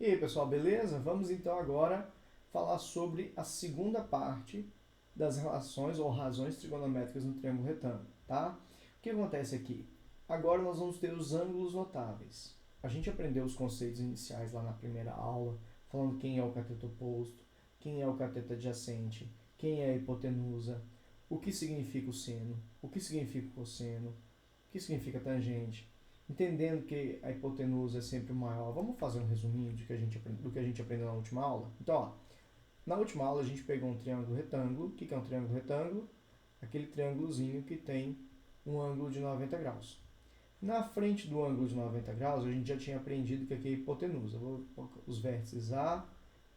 E aí, pessoal, beleza? Vamos então agora falar sobre a segunda parte das relações ou razões trigonométricas no triângulo retângulo, tá? O que acontece aqui? Agora nós vamos ter os ângulos notáveis. A gente aprendeu os conceitos iniciais lá na primeira aula, falando quem é o cateto oposto, quem é o cateto adjacente, quem é a hipotenusa, o que significa o seno, o que significa o cosseno, o que significa tangente. Entendendo que a hipotenusa é sempre maior, vamos fazer um resuminho do que a gente aprendeu na última aula? Então, ó, na última aula a gente pegou um triângulo retângulo. O que é um triângulo retângulo? Aquele triângulozinho que tem um ângulo de 90 graus. Na frente do ângulo de 90 graus, a gente já tinha aprendido que aqui é a hipotenusa. Vou colocar os vértices A,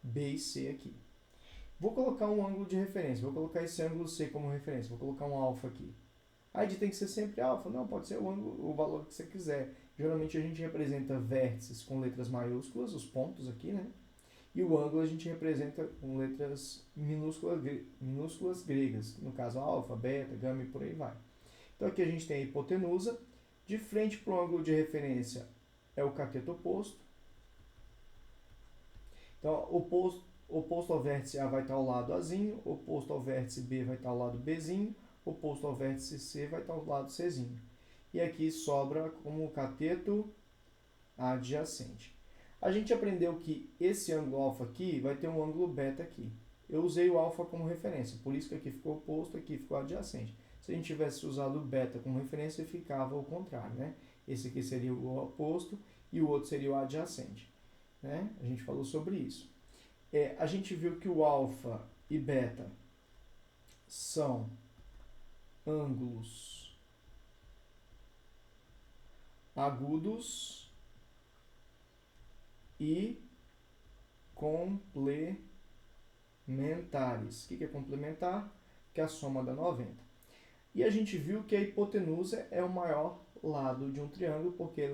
B e C aqui. Vou colocar um ângulo de referência, vou colocar esse ângulo C como referência, vou colocar um alfa aqui. Aí tem que ser sempre alfa? Não, pode ser o ângulo, o valor que você quiser. Geralmente a gente representa vértices com letras maiúsculas, os pontos aqui, né? E o ângulo a gente representa com letras minúsculas gregas, no caso alfa, beta, gama e por aí vai. Então aqui a gente tem a hipotenusa, de frente para o ângulo de referência é o cateto oposto. Então oposto ao vértice A vai estar ao lado Azinho, oposto ao vértice B vai estar ao lado Bzinho, oposto ao vértice C vai estar ao lado Czinho. E aqui sobra como cateto adjacente. A gente aprendeu que esse ângulo alfa aqui vai ter um ângulo beta aqui. Eu usei o alfa como referência, por isso que aqui ficou oposto, aqui ficou adjacente. Se a gente tivesse usado o beta como referência, ficava o contrário, né? Esse aqui seria o oposto e o outro seria o adjacente, né? A gente falou sobre isso. A gente viu que o alfa e beta são ângulos agudos e complementares. O que é complementar? Que é a soma da 90. E a gente viu que a hipotenusa é o maior lado de um triângulo, porque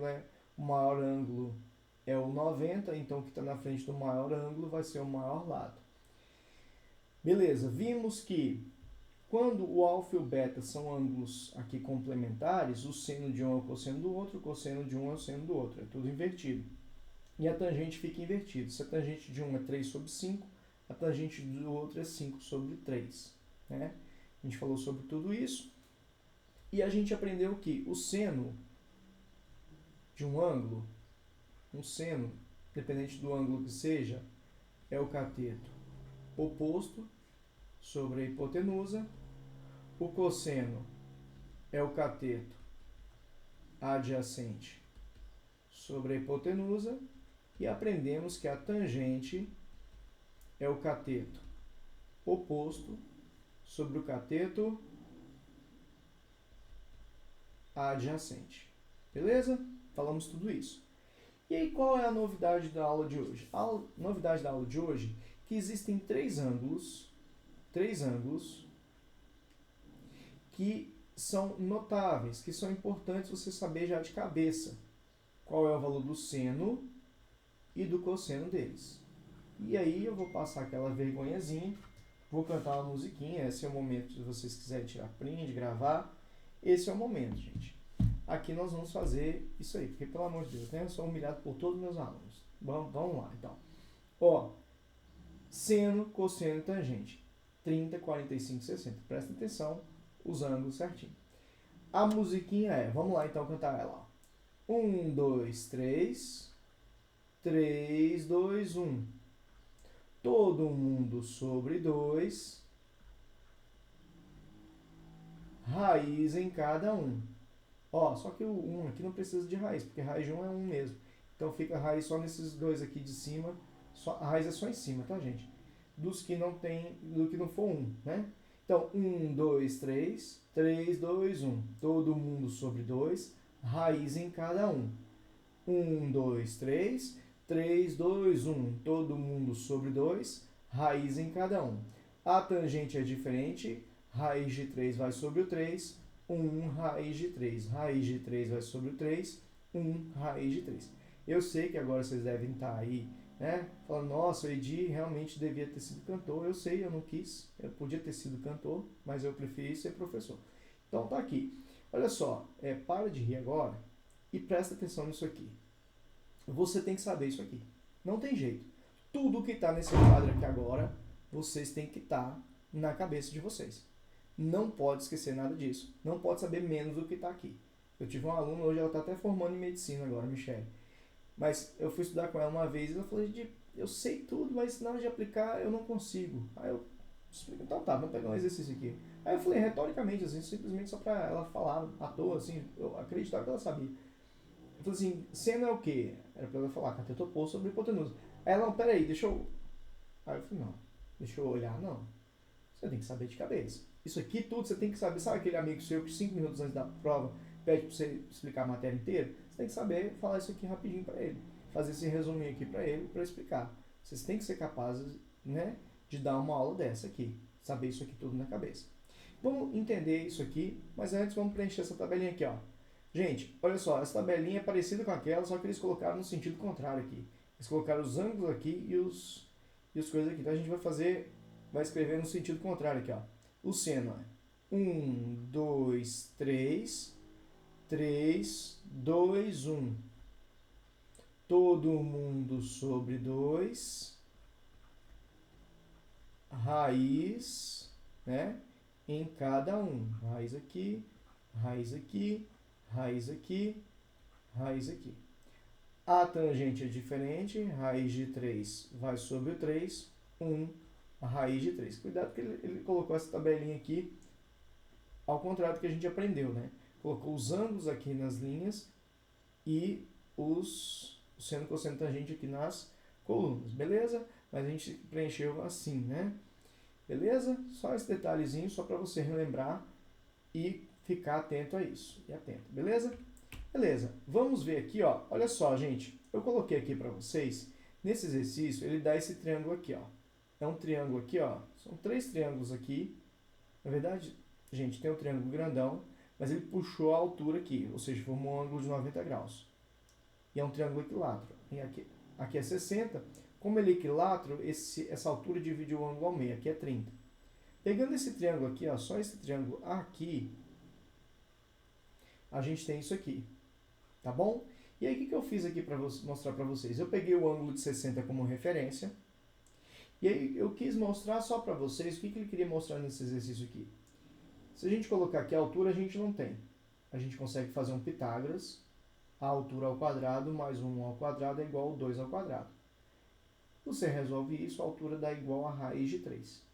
o maior ângulo é o 90, então o que está na frente do maior ângulo vai ser o maior lado. Beleza, vimos que quando o alfa e o beta são ângulos aqui complementares, o seno de um é o cosseno do outro, o cosseno de um é o seno do outro, é tudo invertido. E a tangente fica invertida. Se a tangente de um é 3 sobre 5, a tangente do outro é 5 sobre 3. Né? A gente falou sobre tudo isso. E a gente aprendeu que o seno de um ângulo, um seno, dependente do ângulo que seja, é o cateto oposto sobre a hipotenusa. O cosseno é o cateto adjacente sobre a hipotenusa. E aprendemos que a tangente é o cateto oposto sobre o cateto adjacente. Beleza? Falamos tudo isso. E aí, qual é a novidade da aula de hoje? A novidade da aula de hoje é que existem três ângulos que são notáveis, que são importantes você saber já de cabeça. Qual é o valor do seno e do cosseno deles. E aí eu vou passar aquela vergonhazinha, vou cantar uma musiquinha, esse é o momento, se vocês quiserem tirar print, gravar, esse é o momento, gente. Aqui nós vamos fazer isso aí, porque pelo amor de Deus, né, eu sou humilhado por todos os meus alunos. Vamos lá, então. Ó, seno, cosseno e tangente, 30, 45, 60. Presta atenção, os ângulos certinho. A musiquinha vamos lá então cantar ela. 1, 2, 3... 3, 2, 1. Todo mundo sobre 2. Raiz em cada um. Ó, só que o 1 aqui não precisa de raiz, porque raiz de 1 é 1 mesmo. Então fica a raiz só nesses dois aqui de cima. A raiz é só em cima, tá, gente? Do que não for 1, né? Então, 1, 2, 3. 3, 2, 1. Todo mundo sobre 2. Raiz em cada um. 1, 2, 3. 3, 2, 1. Todo mundo sobre 2. Raiz em cada um. A tangente é diferente. Raiz de 3 vai sobre o 3. 1 raiz de 3. Raiz de 3 vai sobre o 3. 1 raiz de 3. Eu sei que agora vocês devem estar aí, né? Falando, nossa, o Edi realmente devia ter sido cantor. Eu sei, eu não quis. Eu podia ter sido cantor, mas eu preferi ser professor. Então tá aqui. Olha só, para de rir agora e presta atenção nisso aqui. Você tem que saber isso aqui. Não tem jeito. Tudo que está nesse quadro aqui agora, vocês têm que estar na cabeça de vocês. Não pode esquecer nada disso. Não pode saber menos do que está aqui. Eu tive uma aluna hoje, ela está até formando em medicina agora, Michelle. Mas eu fui estudar com ela uma vez e ela falou, eu sei tudo, mas na hora de aplicar eu não consigo. Aí eu explico, então tá, vamos pegar um exercício aqui. Aí eu falei retoricamente, assim, simplesmente só pra ela falar à toa, assim, eu acreditava que ela sabia. Eu falei assim, seno é o quê? Era pra ela falar, cateto oposto sobre hipotenusa. Aí ela, não, peraí, deixa eu... Aí eu falei, não, deixa eu olhar, não. Você tem que saber de cabeça. Isso aqui tudo você tem que saber. Sabe aquele amigo seu que 5 minutos antes da prova pede pra você explicar a matéria inteira? Você tem que saber falar isso aqui rapidinho para ele. Fazer esse resuminho aqui para ele, para explicar. Vocês têm que ser capazes, né, de dar uma aula dessa aqui. Saber isso aqui tudo na cabeça. Vamos entender isso aqui, mas antes vamos preencher essa tabelinha aqui, ó. Gente, olha só, essa tabelinha é parecida com aquela, só que eles colocaram no sentido contrário aqui. Eles colocaram os ângulos aqui e os coisas aqui. Então a gente vai escrever no sentido contrário aqui, ó. O seno é 1, 2, 3, 3, 2, 1. Todo mundo sobre 2, raiz, né, em cada um. Raiz aqui, raiz aqui, raiz aqui, raiz aqui. A tangente é diferente, raiz de 3 vai sobre o 3, 1, a raiz de 3. Cuidado que ele colocou essa tabelinha aqui ao contrário do que a gente aprendeu, né? Colocou os ângulos aqui nas linhas e o seno, cosseno, tangente aqui nas colunas, beleza? Mas a gente preencheu assim, né? Beleza? Só esse detalhezinho, só para você relembrar e ficar atento a isso. E atento, beleza? Beleza. Vamos ver aqui, ó. Olha só, gente. Eu coloquei aqui para vocês, nesse exercício, ele dá esse triângulo aqui, ó. É um triângulo aqui, ó. São 3 triângulos aqui. Na verdade, gente, tem um triângulo grandão, mas ele puxou a altura aqui, ou seja, formou um ângulo de 90 graus. E é um triângulo equilátero. E aqui é 60. Como ele é equilátero, essa altura divide o ângulo ao meio. Aqui é 30. Pegando esse triângulo aqui, ó, só esse triângulo aqui, a gente tem isso aqui. Tá bom? E aí, o que eu fiz aqui para mostrar para vocês? Eu peguei o ângulo de 60 como referência. E aí, eu quis mostrar só para vocês o que ele queria mostrar nesse exercício aqui. Se a gente colocar aqui a altura, a gente não tem. A gente consegue fazer um Pitágoras. A altura ao quadrado mais 1 ao quadrado é igual a 2 ao quadrado. Você resolve isso, a altura dá igual a raiz de 3.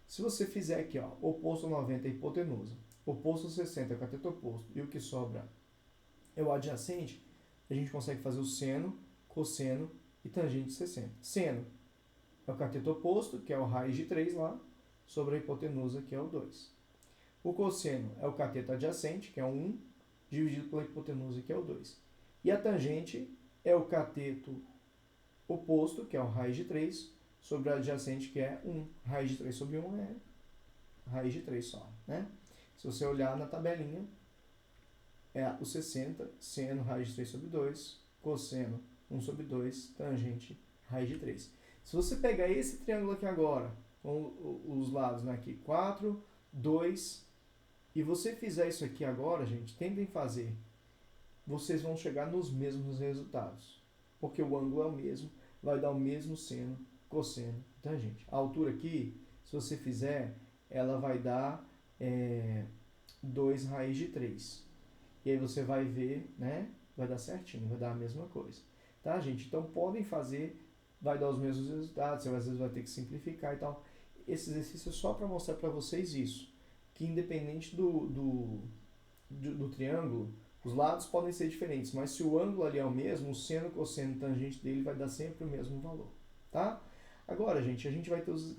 Se você fizer aqui, ó, oposto a 90 é hipotenusa, oposto a 60 é cateto oposto, e o que sobra é o adjacente, a gente consegue fazer o seno, cosseno e tangente de 60. Seno é o cateto oposto, que é o raiz de 3 lá, sobre a hipotenusa, que é o 2. O cosseno é o cateto adjacente, que é o 1, dividido pela hipotenusa, que é o 2. E a tangente é o cateto oposto, que é o raiz de 3, sobre o adjacente, que é 1. Raiz de 3 sobre 1 é raiz de 3 só, né? Se você olhar na tabelinha, é o 60, seno, raiz de 3 sobre 2, cosseno, 1 sobre 2, tangente, raiz de 3. Se você pegar esse triângulo aqui agora, com os lados, né, aqui, 4, 2, e você fizer isso aqui agora, gente, tentem fazer, vocês vão chegar nos mesmos resultados. Porque o ângulo é o mesmo, vai dar o mesmo seno, cosseno, tangente. A altura aqui, se você fizer, ela vai dar 2 raiz de 3. E aí você vai ver, né? Vai dar certinho, vai dar a mesma coisa. Tá, gente? Então podem fazer, vai dar os mesmos resultados, você às vezes vai ter que simplificar e tal. Esse exercício é só para mostrar para vocês isso. Que independente do triângulo, os lados podem ser diferentes, mas se o ângulo ali é o mesmo, o seno, cosseno e tangente dele vai dar sempre o mesmo valor, tá? Agora, gente,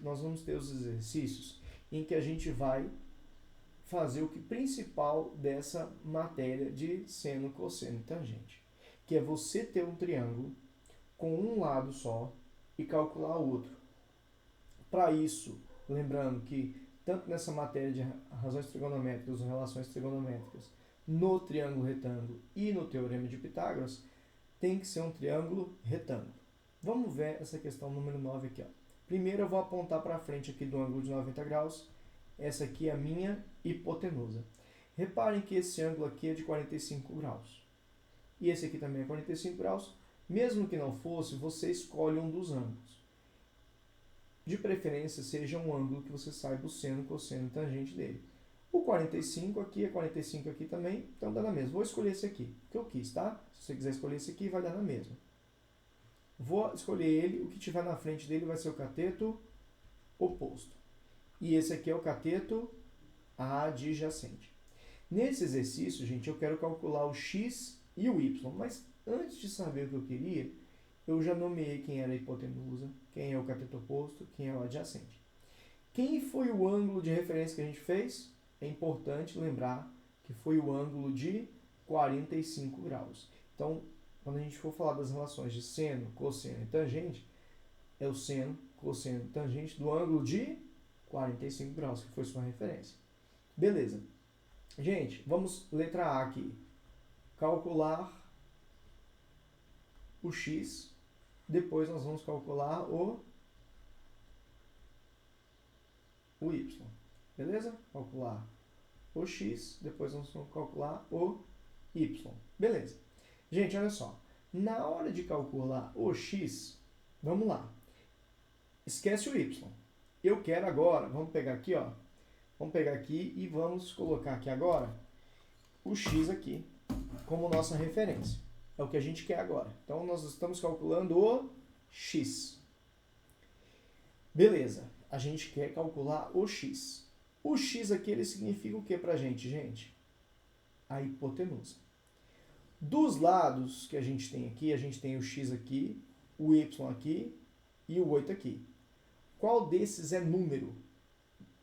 nós vamos ter os exercícios em que a gente vai fazer o que principal dessa matéria de seno, cosseno e tangente, que é você ter um triângulo com um lado só e calcular o outro. Para isso, lembrando que tanto nessa matéria de razões trigonométricas ou relações trigonométricas, no triângulo retângulo e no teorema de Pitágoras, tem que ser um triângulo retângulo. Vamos ver essa questão número 9 aqui. Ó. Primeiro eu vou apontar para frente aqui do ângulo de 90 graus. Essa aqui é a minha hipotenusa. Reparem que esse ângulo aqui é de 45 graus. E esse aqui também é 45 graus, Mesmo que não fosse, você escolhe um dos ângulos. De preferência, seja um ângulo que você saiba o seno, cosseno e tangente dele. O 45 aqui é 45 aqui também, então dá na mesma. Vou escolher esse aqui, que eu quis, tá? Se você quiser escolher esse aqui, vai dar na mesma. Vou escolher ele, o que tiver na frente dele vai ser o cateto oposto. E esse aqui é o cateto adjacente. Nesse exercício, gente, eu quero calcular o x e o y, mas antes de saber o que eu queria, eu já nomeei quem era a hipotenusa, quem é o cateto oposto, quem é o adjacente. Quem foi o ângulo de referência que a gente fez? É importante lembrar que foi o ângulo de 45 graus. Então, quando a gente for falar das relações de seno, cosseno e tangente, é o seno, cosseno e tangente do ângulo de 45 graus, que foi sua referência. Beleza. Gente, vamos letra A aqui. Calcular o x, depois nós vamos calcular o y. Beleza? Calcular o x, depois nós vamos calcular o y. Beleza. Gente, olha só. Na hora de calcular o x, vamos lá. Esquece o y. Eu quero agora, vamos pegar aqui, ó. Vamos pegar aqui e vamos colocar aqui agora o x aqui como nossa referência. É o que a gente quer agora. Então, nós estamos calculando o x. Beleza. A gente quer calcular o x. O x aqui, ele significa o que pra gente, gente? A hipotenusa. Dos lados que a gente tem o x aqui, o y aqui e o 8 aqui. Qual desses é número?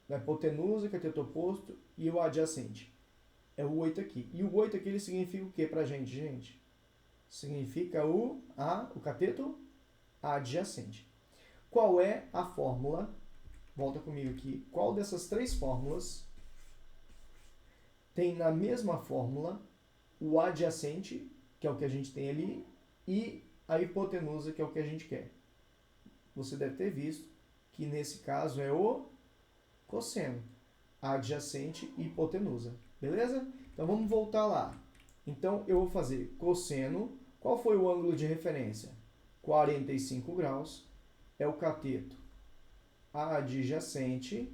A hipotenusa, cateto oposto e o adjacente. É o 8 aqui. E o 8 aqui, ele significa o que pra gente, gente? Significa o cateto adjacente. Qual é a fórmula? Volta comigo aqui. Qual dessas três fórmulas tem na mesma fórmula o adjacente, que é o que a gente tem ali, e a hipotenusa, que é o que a gente quer? Você deve ter visto que nesse caso é o cosseno, adjacente e hipotenusa. Beleza? Então vamos voltar lá. Então eu vou fazer cosseno. Qual foi o ângulo de referência? 45 graus. É o cateto adjacente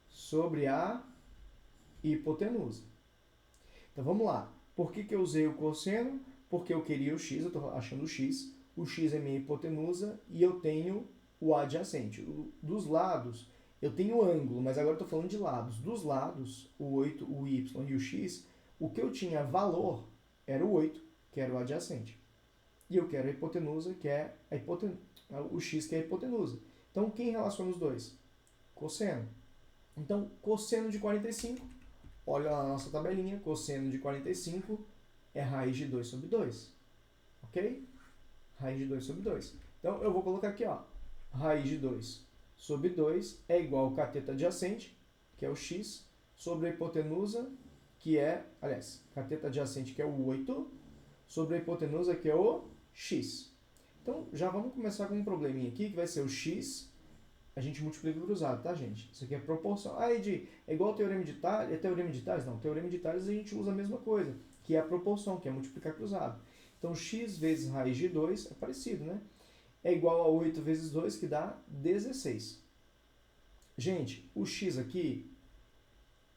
sobre a hipotenusa. Então vamos lá. Por que eu usei o cosseno? Porque eu queria o x, eu estou achando o x. O x é minha hipotenusa e eu tenho o adjacente. Dos lados, eu tenho o ângulo, mas agora eu estou falando de lados. Dos lados, o 8, o y e o x, o que eu tinha valor era o 8, que era o adjacente. E eu quero a hipotenusa, que é o x, que é a hipotenusa. Então, quem relaciona os dois? Cosseno. Então, cosseno de 45, olha lá na nossa tabelinha, cosseno de 45 é raiz de 2 sobre 2. Ok? Raiz de 2 sobre 2. Então, eu vou colocar aqui, ó, raiz de 2 sobre 2 é igual ao cateto adjacente, que é o x, sobre a hipotenusa, que é, aliás, cateto adjacente, que é o 8, sobre a hipotenusa, que é o x. Então, já vamos começar com um probleminha aqui, que vai ser o x, a gente multiplica cruzado, tá, gente? Isso aqui é proporção. Ah, Edi, é igual ao teorema de Tales? É teorema de Tales? Não, teorema de Tales a gente usa a mesma coisa, que é a proporção, que é multiplicar cruzado. Então, x vezes raiz de 2, é parecido, né? É igual a 8 vezes 2, que dá 16. Gente, o x aqui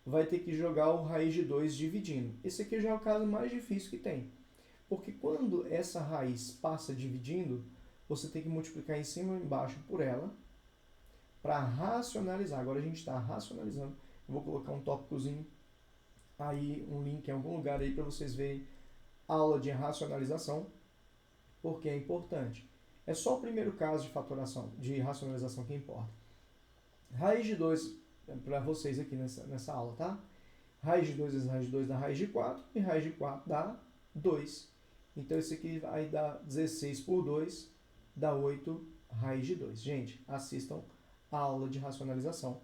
vai ter que jogar o raiz de 2 dividindo. Esse aqui já é o caso mais difícil que tem. Porque quando essa raiz passa dividindo, você tem que multiplicar em cima e embaixo por ela para racionalizar. Agora a gente está racionalizando. Eu vou colocar um tópicozinho aí, um link em algum lugar aí para vocês verem a aula de racionalização, porque é importante. É só o primeiro caso de fatoração, de racionalização que importa. Raiz de 2 para vocês aqui nessa aula, tá? Raiz de 2 vezes raiz de 2 dá raiz de 4 e raiz de 4 dá 2. Então, isso aqui vai dar 16 por 2, dá 8 raiz de 2. Gente, assistam a aula de racionalização,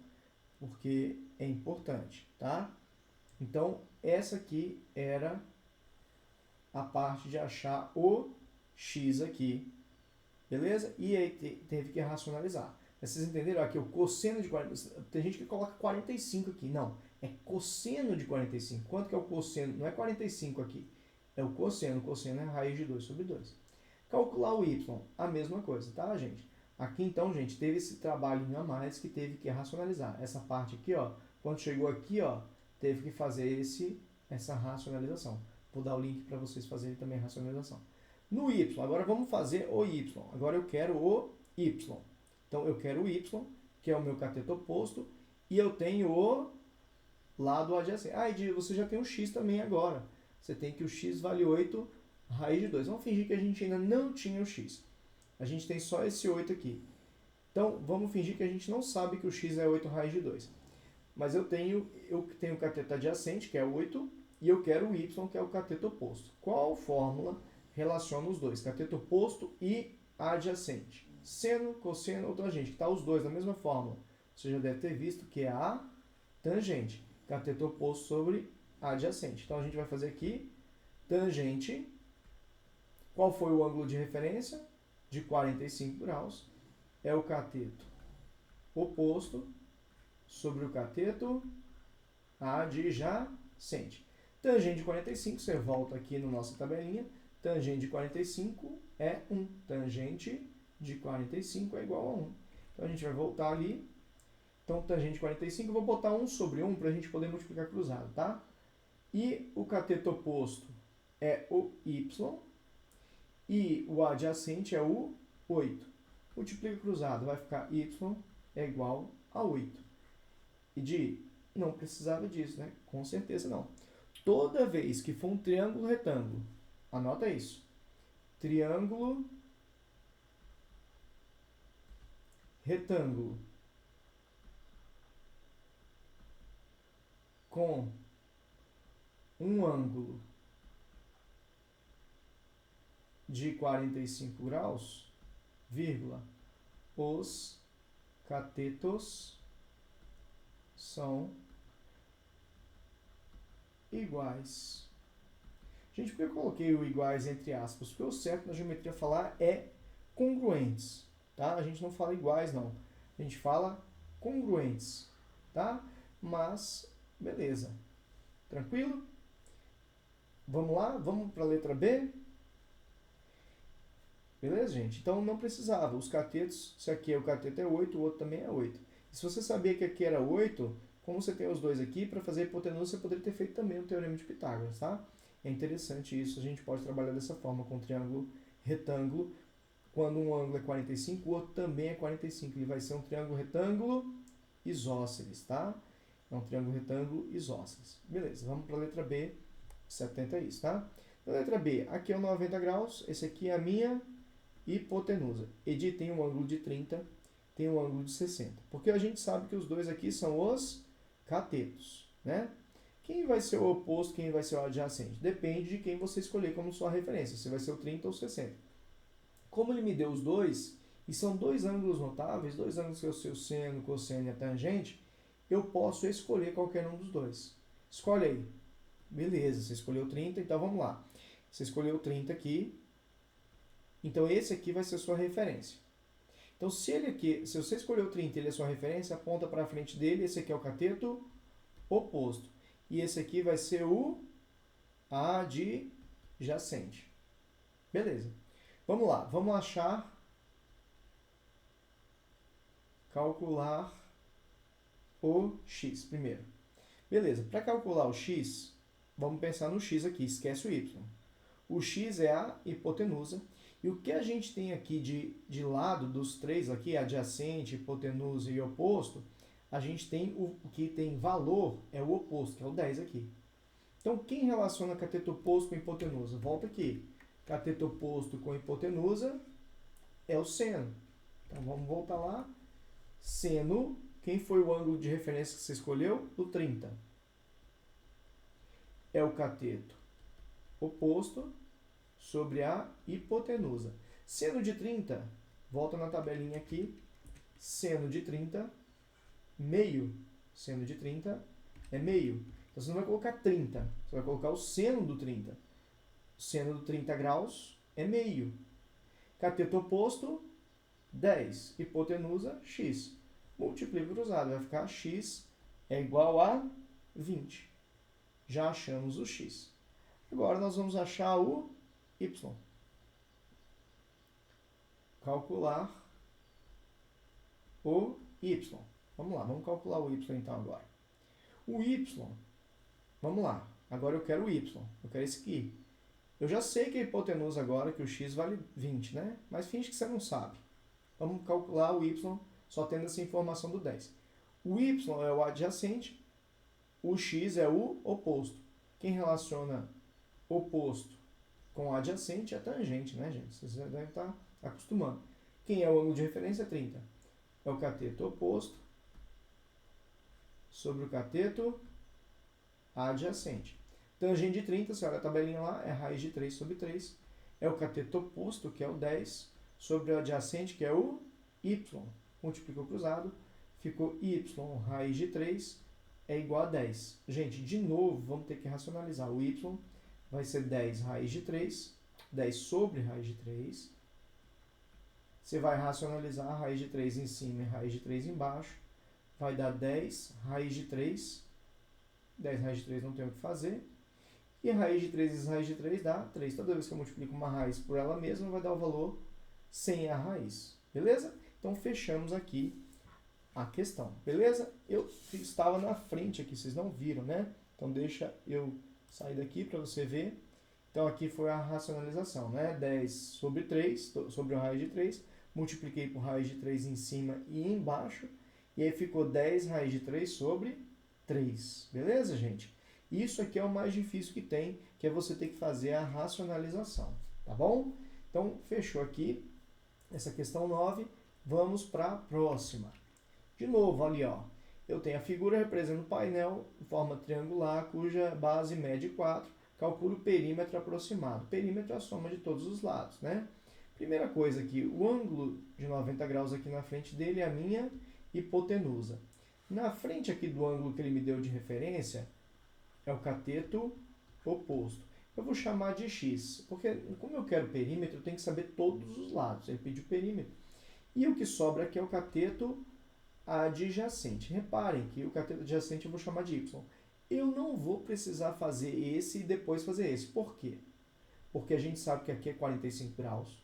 porque é importante, tá? Então, essa aqui era a parte de achar o x aqui, beleza? E aí teve que racionalizar. Vocês entenderam? Aqui o cosseno de 45. Tem gente que coloca 45 aqui. Não, é cosseno de 45. Quanto que é o cosseno? Não é 45 aqui. É o cosseno. O cosseno é raiz de 2 sobre 2. Calcular o y, a mesma coisa, tá, gente? Aqui, então, gente, teve esse trabalhinho a mais que teve que racionalizar. Essa parte aqui, ó, quando chegou aqui, ó, teve que fazer essa racionalização. Vou dar o link para vocês fazerem também a racionalização. No y, agora vamos fazer o y. Agora eu quero o y. Então, eu quero o y, que é o meu cateto oposto, e eu tenho o lado adjacente. Ah, e você já tem o x também agora. Você tem que o x vale 8 raiz de 2. Vamos fingir que a gente ainda não tinha o x. A gente tem só esse 8 aqui. Então, vamos fingir que a gente não sabe que o x é 8 raiz de 2. Mas eu tenho o cateto adjacente, que é 8, e eu quero o y, que é o cateto oposto. Qual fórmula relaciona os dois? Cateto oposto e adjacente. Seno, cosseno ou tangente, que está os dois na mesma fórmula. Você já deve ter visto que é a tangente. Cateto oposto sobre adjacente. Então, a gente vai fazer aqui tangente. Qual foi o ângulo de referência? De 45 graus. É o cateto oposto sobre o cateto adjacente. Tangente de 45, você volta aqui na nossa tabelinha. Tangente de 45 é 1. Tangente de 45 é igual a 1. Então, a gente vai voltar ali. Então, tangente de 45, eu vou botar 1 sobre 1 para a gente poder multiplicar cruzado, tá? E o cateto oposto é o y. E o adjacente é o 8. Multiplica cruzado, vai ficar y é igual a 8. E não precisava disso, né? Com certeza não. Toda vez que for um triângulo retângulo, anota isso. Triângulo retângulo com um ângulo de 45 graus, vírgula, os catetos são iguais. Gente, por que eu coloquei o iguais entre aspas? Porque o certo na geometria falar é congruentes, tá? A gente não fala iguais, não. A gente fala congruentes, tá? Mas, beleza. Tranquilo? Vamos lá? Vamos para a letra B? Beleza, gente? Então, não precisava. Os catetos, se aqui o cateto é 8, o outro também é 8. E se você sabia que aqui era 8, como você tem os dois aqui, para fazer hipotenusa, você poderia ter feito também o teorema de Pitágoras, tá? É interessante isso. A gente pode trabalhar dessa forma com triângulo retângulo. Quando um ângulo é 45, o outro também é 45. Ele vai ser um triângulo retângulo isósceles, tá? É um triângulo retângulo isósceles. Beleza, vamos para a letra B. 70 é isso, tá? Na letra B, aqui é o 90 graus. Esse aqui é a minha hipotenusa. ED tem um ângulo de 30, tem um ângulo de 60. Porque a gente sabe que os dois aqui são os catetos, né? Quem vai ser o oposto, quem vai ser o adjacente? Depende de quem você escolher como sua referência, se vai ser o 30 ou 60. Como ele me deu os dois, e são dois ângulos notáveis, dois ângulos que é o seu seno, cosseno e a tangente, eu posso escolher qualquer um dos dois. Escolhe aí. Beleza, você escolheu 30, então vamos lá. Você escolheu 30 aqui, então esse aqui vai ser a sua referência. Então se você escolheu 30 e ele é a sua referência, aponta para frente dele, esse aqui é o cateto oposto. E esse aqui vai ser o adjacente. Beleza. Vamos lá, vamos calcular o x primeiro. Beleza, para calcular o x, vamos pensar no x aqui, esquece o y. O x é a hipotenusa. E o que a gente tem aqui de lado dos três aqui, adjacente, hipotenusa e oposto, a gente tem o que tem valor é o oposto, que é o 10 aqui. Então, quem relaciona cateto oposto com hipotenusa? Volta aqui. Cateto oposto com hipotenusa é o seno. Então, vamos voltar lá. Seno, quem foi o ângulo de referência que você escolheu? O 30. É o cateto oposto sobre a hipotenusa. Seno de 30, volta na tabelinha aqui. Seno de 30, meio. Seno de 30 é meio. Então, você não vai colocar 30, você vai colocar o seno do 30. O seno do 30 graus é meio. Cateto oposto, 10. Hipotenusa, x. Multiplica cruzado, vai ficar x é igual a 20. Já achamos o x. Agora nós vamos achar o y. calcular o y. Vamos lá, vamos calcular o y então agora. O y, vamos lá, agora eu quero o y, eu quero esse aqui. Eu já sei que a hipotenusa agora, que o x vale 20, né? Mas finge que você não sabe. Vamos calcular o y só tendo essa informação do 10. O y é o adjacente, o x é o oposto. Quem relaciona oposto com adjacente é tangente, né, gente? Vocês já devem estar acostumando. Quem é o ângulo de referência? 30. É o cateto oposto sobre o cateto adjacente. Tangente de 30, você olha a tabelinha lá, é raiz de 3 sobre 3. É o cateto oposto, que é o 10, sobre o adjacente, que é o y. Multiplicou cruzado, ficou y raiz de 3 é igual a 10. Gente, de novo, vamos ter que racionalizar. O y vai ser 10 raiz de 3, 10 sobre raiz de 3. Você vai racionalizar a raiz de 3 em cima e raiz de 3 embaixo. Vai dar 10 raiz de 3. 10 raiz de 3 não tem o que fazer. E raiz de 3 vezes raiz de 3 dá 3. Toda vez que eu multiplico uma raiz por ela mesma, vai dar o valor sem a raiz. Beleza? Então, fechamos aqui a questão. Beleza? Eu estava na frente aqui, vocês não viram, né? Então, deixa eu sair daqui para você ver. Então, aqui foi a racionalização, né? 10 sobre 3, sobre a raiz de 3. Multipliquei por raiz de 3 em cima e embaixo. E aí ficou 10 raiz de 3 sobre 3. Beleza, gente? Isso aqui é o mais difícil que tem, que é você ter que fazer a racionalização, tá bom? Então, fechou aqui essa questão 9. Vamos para a próxima. De novo, ali, ó, eu tenho a figura representando o painel em forma triangular, cuja base mede 4. Calculo o perímetro aproximado. Perímetro é a soma de todos os lados, né? Primeira coisa aqui, o ângulo de 90 graus aqui na frente dele é a minha hipotenusa. Na frente aqui do ângulo que ele me deu de referência, é o cateto oposto. Eu vou chamar de x, porque como eu quero perímetro, eu tenho que saber todos os lados. Ele pediu perímetro. E o que sobra aqui é o cateto adjacente. Reparem que o cateto adjacente eu vou chamar de y. Eu não vou precisar fazer esse e depois fazer esse. Por quê? Porque a gente sabe que aqui é 45 graus,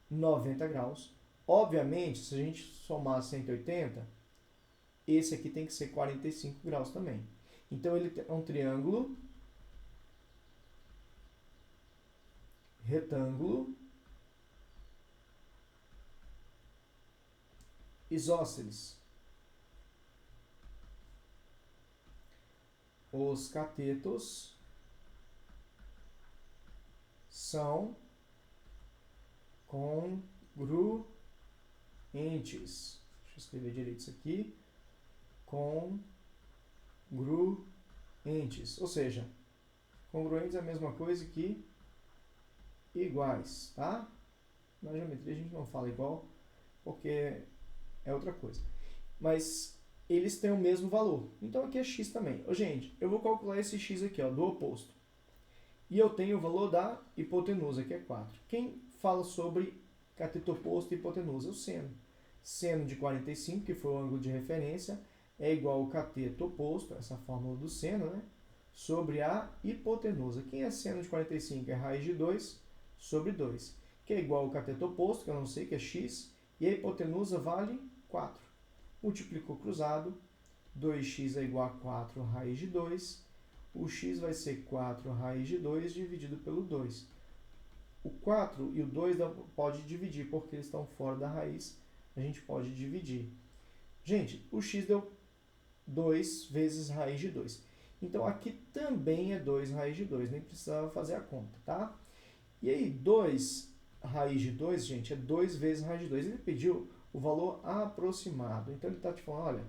90 graus. Obviamente, se a gente somar 180, esse aqui tem que ser 45 graus também. Então, ele é um triângulo retângulo isósceles. Os catetos são congruentes. Deixa eu escrever direito isso aqui. Congruentes. Ou seja, congruentes é a mesma coisa que iguais, tá? Na geometria a gente não fala igual, porque é outra coisa. Mas eles têm o mesmo valor. Então aqui é x também. Gente, eu vou calcular esse x aqui, ó, do oposto. E eu tenho o valor da hipotenusa, que é 4. Quem fala sobre cateto oposto e hipotenusa? O seno. Seno de 45, que foi o ângulo de referência, é igual ao cateto oposto, essa fórmula do seno, né? Sobre a hipotenusa. Quem é seno de 45? É raiz de 2 sobre 2. Que é igual ao cateto oposto, que eu não sei, que é x. E a hipotenusa vale 4. Multiplicou cruzado, 2x é igual a 4 raiz de 2. O x vai ser 4 raiz de 2 dividido pelo 2. O 4 e o 2 pode dividir, porque eles estão fora da raiz. A gente pode dividir. Gente, o x deu 2 vezes raiz de 2. Então, aqui também é 2 raiz de 2. Nem precisava fazer a conta, tá? E aí, 2 raiz de 2, gente, é 2 vezes raiz de 2. Ele pediu o valor aproximado. Então, ele está te falando, olha,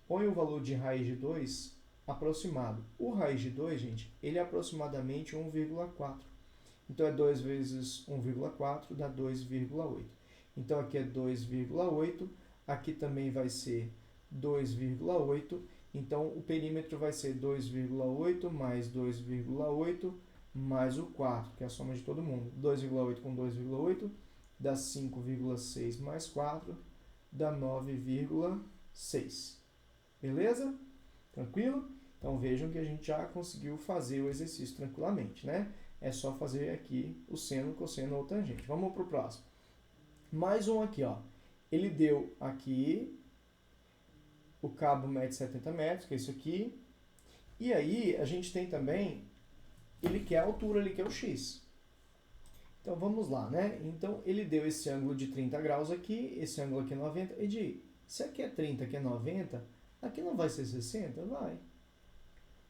põe o valor de raiz de 2 aproximado. O raiz de 2, gente, ele é aproximadamente 1,4. Então, é 2 vezes 1,4 dá 2,8. Então, aqui é 2,8. Aqui também vai ser 2,8. Então, o perímetro vai ser 2,8 mais 2,8 mais o 4, que é a soma de todo mundo. 2,8 com 2,8 dá 5,6 mais 4 dá 9,6. Beleza? Tranquilo? Então, vejam que a gente já conseguiu fazer o exercício tranquilamente, né? É só fazer aqui o seno, cosseno ou tangente. Vamos para o próximo. Mais um aqui, ó. Ele deu aqui, o cabo mede 70 metros, que é isso aqui. E aí, a gente tem também, ele quer a altura, ele quer o x. Então, vamos lá, né? Então, ele deu esse ângulo de 30 graus aqui, esse ângulo aqui é 90. E se aqui é 30, aqui é 90, aqui não vai ser 60? Vai.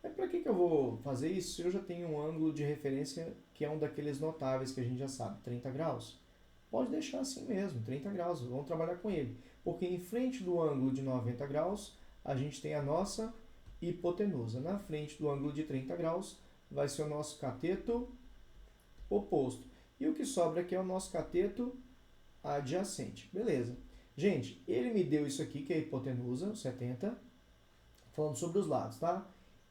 Mas para que eu vou fazer isso se eu já tenho um ângulo de referência que é um daqueles notáveis que a gente já sabe, 30 graus? Pode deixar assim mesmo, 30 graus, vamos trabalhar com ele. Porque em frente do ângulo de 90 graus, a gente tem a nossa hipotenusa. Na frente do ângulo de 30 graus, vai ser o nosso cateto oposto. E o que sobra aqui é o nosso cateto adjacente. Beleza. Gente, ele me deu isso aqui, que é a hipotenusa, 70. Falando sobre os lados, tá?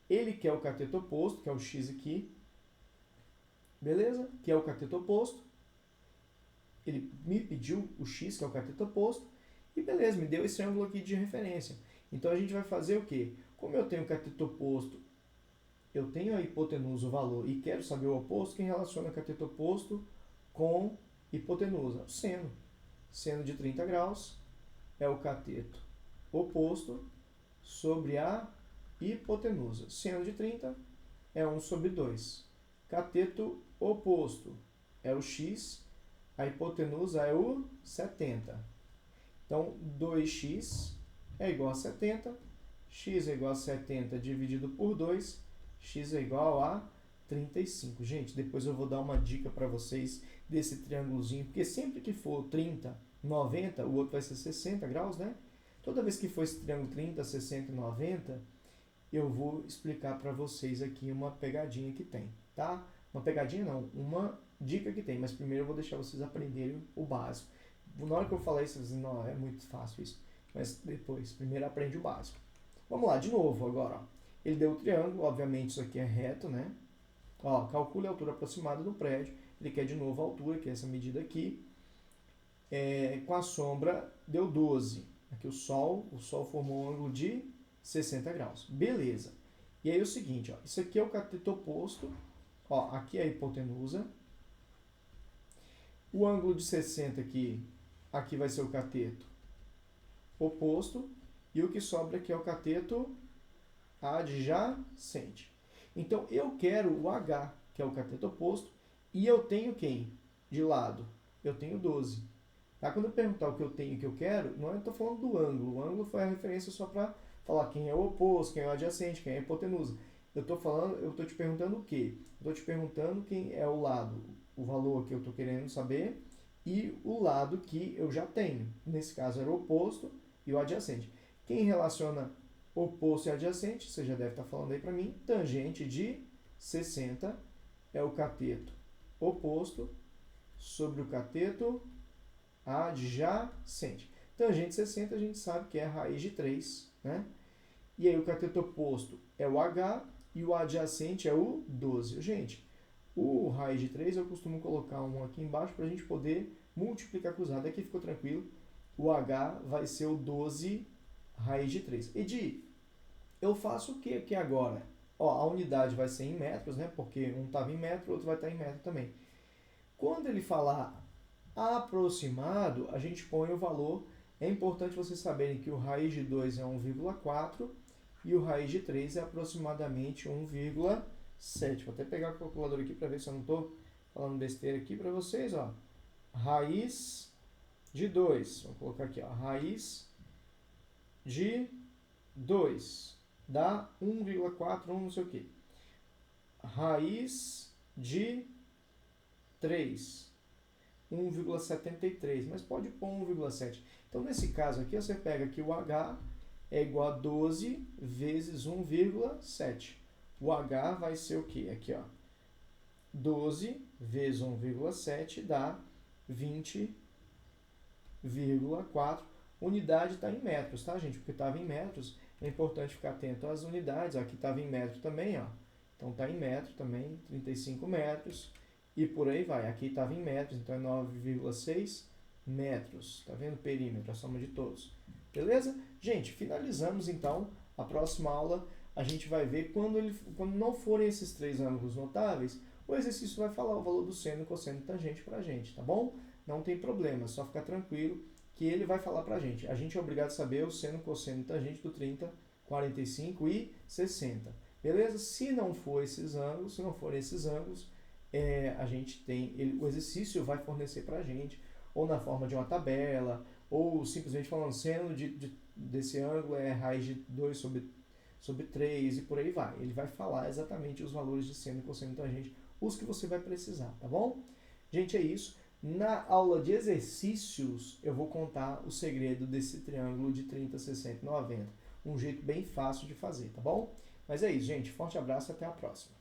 Ele quer o cateto oposto, que é o x aqui. Beleza? Que é o cateto oposto. Ele me pediu o x, que é o cateto oposto. E beleza, me deu esse ângulo aqui de referência. Então, a gente vai fazer o quê? Como eu tenho o cateto oposto, eu tenho a hipotenusa, o valor, e quero saber o oposto, quem relaciona cateto oposto com hipotenusa? O seno. Seno de 30 graus é o cateto oposto sobre a hipotenusa. Seno de 30 é 1 sobre 2. Cateto oposto é o x, a hipotenusa é o 70. Então, 2x é igual a 70, x é igual a 70 dividido por 2, x é igual a 35. Gente, depois eu vou dar uma dica para vocês desse triângulozinho, porque sempre que for 30, 90, o outro vai ser 60 graus, né? Toda vez que for esse triângulo 30, 60 e 90, eu vou explicar para vocês aqui uma pegadinha que tem, tá? Uma pegadinha não, uma dica que tem, mas primeiro eu vou deixar vocês aprenderem o básico. Na hora que eu falar isso, vocês dizem, não, é muito fácil isso. Mas depois, primeiro aprende o básico. Vamos lá, de novo agora, ó. Ele deu o triângulo, obviamente isso aqui é reto, né? Ó, calcule a altura aproximada do prédio. Ele quer de novo a altura, que é essa medida aqui. Com a sombra, deu 12. Aqui o Sol formou um ângulo de 60 graus. Beleza. E aí é o seguinte, ó, isso aqui é o cateto oposto. Ó, aqui é a hipotenusa. O ângulo de 60 aqui vai ser o cateto oposto. E o que sobra aqui é o cateto adjacente. Então, eu quero o H, que é o cateto oposto, e eu tenho quem? De lado? Eu tenho 12. Tá? Quando eu perguntar o que eu tenho e o que eu quero, não estou falando do ângulo. O ângulo foi a referência só para falar quem é o oposto, quem é o adjacente, quem é a hipotenusa. Eu estou te perguntando o quê? Eu estou te perguntando quem é o lado, o valor que eu estou querendo saber, e o lado que eu já tenho. Nesse caso era o oposto e o adjacente. Quem relaciona oposto e adjacente, você já deve estar falando aí para mim, tangente de 60 é o cateto oposto sobre o cateto adjacente. Tangente 60 a gente sabe que é a raiz de 3, né? E aí o cateto oposto é o H e o adjacente é o 12. Gente, o raiz de 3 eu costumo colocar um aqui embaixo para a gente poder multiplicar cruzado. Aqui ficou tranquilo. O H vai ser o 12 raiz de 3. Edi, eu faço o que aqui agora? Ó, a unidade vai ser em metros, né? Porque um estava em metro, o outro vai estar em metro também. Quando ele falar aproximado, a gente põe o valor. É importante vocês saberem que o raiz de 2 é 1,4 e o raiz de 3 é aproximadamente 1,7. Vou até pegar o calculador aqui para ver se eu não estou falando besteira aqui para vocês. Ó. Raiz de 2. Vou colocar aqui, ó. Raiz de 2 dá 1,4, não sei o que. Raiz de 3, 1,73, mas pode pôr 1,7. Então, nesse caso aqui, você pega que o H é igual a 12 vezes 1,7. O H vai ser o quê? Aqui, ó. 12 vezes 1,7 dá 20,4. Unidade está em metros, tá, gente? Porque estava em metros, é importante ficar atento às unidades. Aqui estava em metro também, ó. Então, está em metro também, 35 metros. E por aí vai. Aqui estava em metros, então é 9,6 metros. Tá vendo? Perímetro, a soma de todos. Beleza? Gente, finalizamos então. A próxima aula a gente vai ver quando não forem esses três ângulos notáveis, o exercício vai falar o valor do seno, cosseno e tangente pra gente, tá bom? não tem problema, só ficar tranquilo que ele vai falar pra gente. A gente é obrigado a saber o seno, cosseno e tangente do 30, 45 e 60. Beleza? Se não forem esses ângulos, a gente tem, o exercício vai fornecer pra gente, ou na forma de uma tabela, ou simplesmente falando seno desse ângulo é raiz de 2 sobre 3 e por aí vai. Ele vai falar exatamente os valores de seno, cosseno e tangente, os que você vai precisar, tá bom? Gente, é isso. Na aula de exercícios, eu vou contar o segredo desse triângulo de 30, 60 e 90. Um jeito bem fácil de fazer, tá bom? Mas é isso, gente. Forte abraço e até a próxima.